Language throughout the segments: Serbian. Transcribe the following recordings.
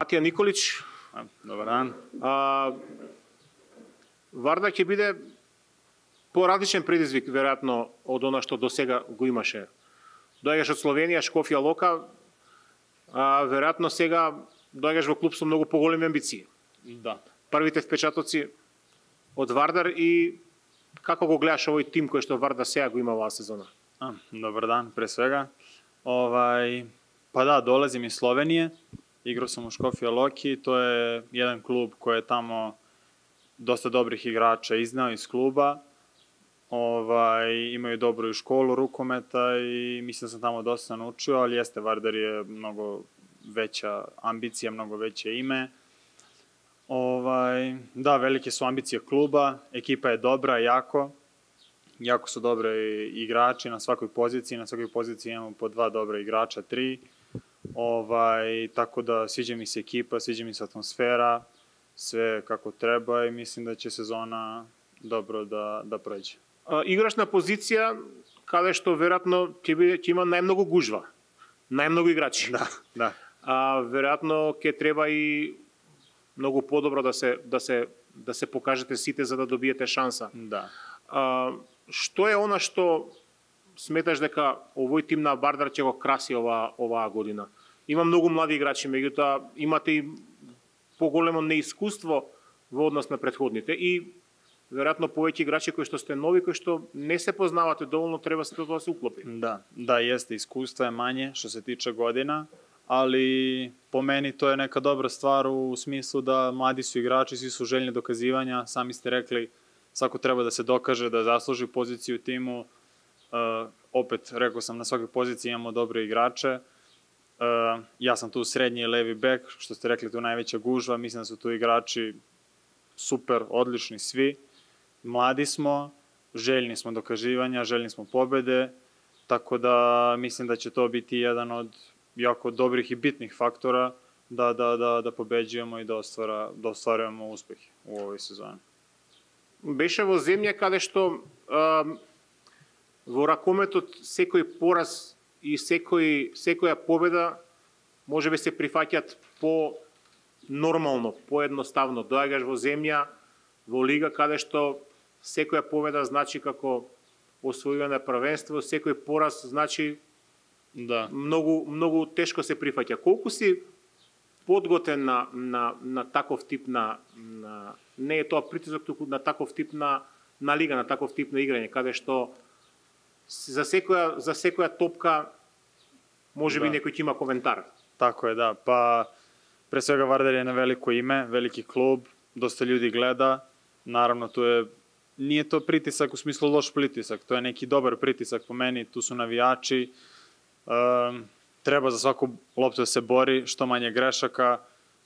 Матија Николич. Добар дан. Вардар ќе биде поразличен предизвик, веројатно, од она што до сега го имаше. Доаѓаш од Словенија, Шкофја Лока, веројатно сега доаѓаш во клуб со многу поголеми амбиции. Да. Првите впечатоци од Вардар и како го гледаш овој тим кој што Вардар сега го има оваа сезона? Добар дан, пре свега. Па да, долазим из Словенije, игрao sam u Škofja Loki, to je jedan klub koji je tamo dosta dobrih igrača izneo iz kluba. Imaju dobru školu rukometa i mislim da sam tamo dosta naučio, ali jeste, Vardar je mnogo veća ambicija, mnogo veće ime. Da, velike su ambicije kluba, ekipa je dobra, jako su dobre igrači na svakoj poziciji imamo po 2 dobra igrača, 3. Tako da sviđa mi se ekipa, sviđa mi se atmosfera, sve kako treba i mislim da će sezona dobro da prođe. Играш на позиција каде што веројатно ќе има најмногу гужва, најмногу играчи. Да. Веројатно ќе треба и многу подобро да се покажете сите за да добиете шанса. Да. Што е она што сметаш дека овој тим на Вардар ќе го краси оваа година? Има многу млади играчи, меѓутоа имате и поголемо неискуство во однос на претходните и веројатно повеќе играчи кои што сте нови, кои што не се познавате доволно, треба се тоа да се уклопи. Da, jeste, iskustva je manje što se tiče godina, ali po meni to je neka dobra stvar u smislu da mladi su igrači, svi su željni dokazivanja, sami ste rekli, svako treba da se dokaže, da zasluži poziciju u timu. Opet, rekao sam, na svakoj poziciji imamo dobre igrače. Ja sam tu srednji i levi bek, što ste rekli, tu najveća gužva, mislim da su tu igrači super, odlični svi. Mladi smo, željni smo dokazivanja, željni smo pobede, tako da mislim da će to biti jedan od jako dobrih i bitnih faktora da pobeđujemo i da ostvarujemo uspeh u ovoj sezoni. Беше во земја каде што во ракометот секој пораз и секоја победа може би се прифаќат по нормално, поедноставно. Доаѓаш во земја, во лига каде што секоја победа значи како освојување на првенство, секој пораз значи многу тешко се прифаќа. Колку си подготен на таков тип не е тоа притисок, туку на таков тип на лига, на таков тип на играње, каде што за секоја топка може би некој ќе има коментар. Tako je, da. Pa, pre svega Vardar je na veliko ime, veliki klub, dosta ljudi gleda. Naravno, nije to pritisak u smislu loš pritisak, to je neki dobar pritisak po meni, tu su navijači. Treba za svaku loptu da se bori, što manje grešaka,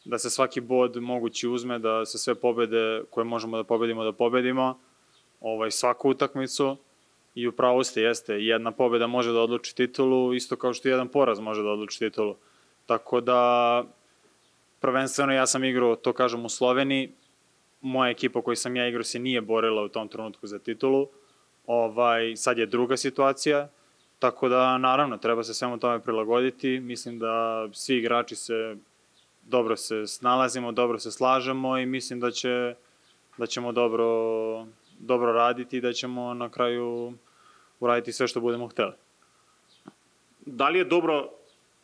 da se svaki bod mogući uzme, da se sve pobede koje možemo da pobedimo, svaku utakmicu. I upravo ste, jeste, jedna pobeda može da odluči titulu, isto kao što jedan poraz može da odluči titulu. Tako da, prvenstveno ja sam igrao, to kažem, u Sloveniji, moja ekipa koju sam ja igrao se nije borila u tom trenutku za titulu, sad je druga situacija, tako da, naravno, treba se svemu tome prilagoditi, mislim da svi igrači dobro se snalazimo, dobro se slažemo i mislim da ćemo dobro raditi i da ćemo na kraju uraditi sve što budemo hteli. Da li je dobro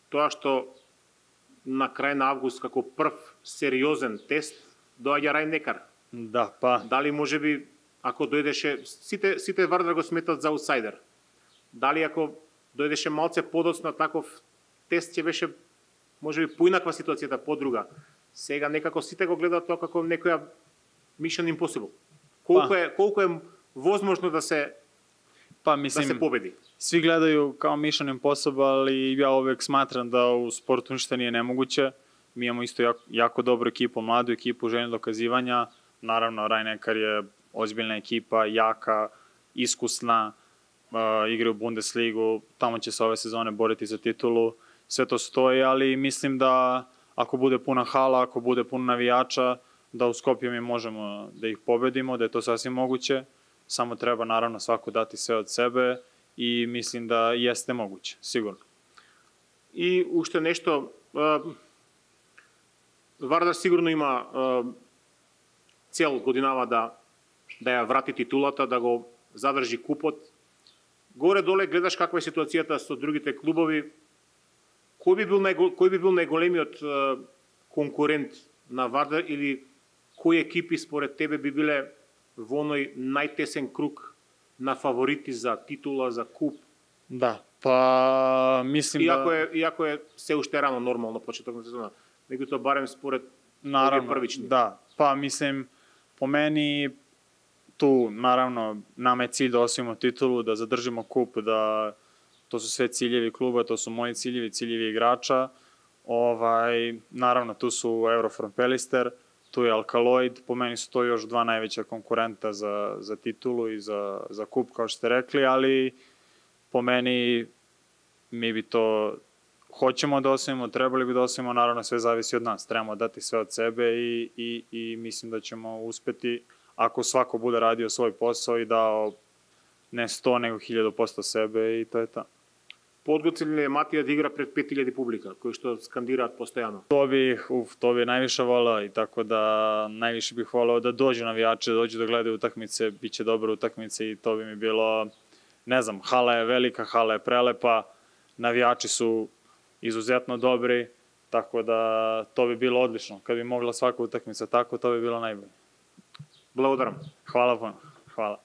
тоа што на крај на август како прв сериозен тест доаѓа Рајн-Некар? Да, па. Дали може би ако дојдеше сите Вардар го сметат за аутсайдер? Дали ако дојдеше малце подоцна таков тест ќе беше може би поинаква ситуацијата, подруга? Сега некако сите го гледаат тоа како некоја Mission Impossible. Колку е возможно да се победи? Svi gledaju kao Mission Impossible i ja uvek smatram da u sportu ništa nije nemoguće. Mi imamo isto jako dobru ekipu, mladu ekipu, željnu dokazivanja. Naravno, Raјn-Nekar je ozbiljna ekipa, jaka, iskusna, igra u Bundesligu, tamo će se ove sezone boriti za titulu. Sve to stoji, ali mislim da ako bude puna hala, ako bude puno navijača, da u Skopju mi možemo da ih pobedimo, da je to sasvim moguće. Samo treba, naravno, svako dati sve od sebe i mislim da jeste moguće, sigurno. И уште нешто, Вардар сигурно има цел годинава да ја врати титулата, да го задржи купот. Горе-доле гледаш каква е ситуацијата со другите клубови. Кој би бил најголемиот конкурент на Вардар или кои екипи според тебе би биле во оној најтесен круг на фаворити за титула, за куп? Да, па мислим Иако е се уште рано нормално почеток на сезона, меѓутоа барем според наравно, првични. Да, па мислим, по мени ту, наравно, нам е cilj да освоимо титулу, да задржимо куп, да то су све ciljevi клуба, то су мои ciljevi, ciljevi играча. Наравно, ту су Euroform Pelister, tu je Alkaloid, po meni su to još dva najveća konkurenta za titulu i za kup, kao što ste rekli, ali po meni mi bi to hoćemo da osvojimo, trebali bi da osvojimo, naravno sve zavisi od nas, trebamo dati sve od sebe i mislim da ćemo uspeti ako svako bude radio svoj posao i dao ne 100 nego 1000% sebe i to je to. Подготвен ли е Матија да игра пред 5000 публика, кои што скандираат постојано? To bi najviše volao i tako da najviše bih volao da dođu navijači, da dođu da gledaju utakmice, bit će dobre utakmice i to bi mi bilo, ne znam, hala je velika, hala je prelepa, navijači su izuzetno dobri, tako da to bi bilo odlično. Kad bi mogla svaka utakmica tako, to bi bilo najbolje. Благодарам. Hvala puno. Hvala.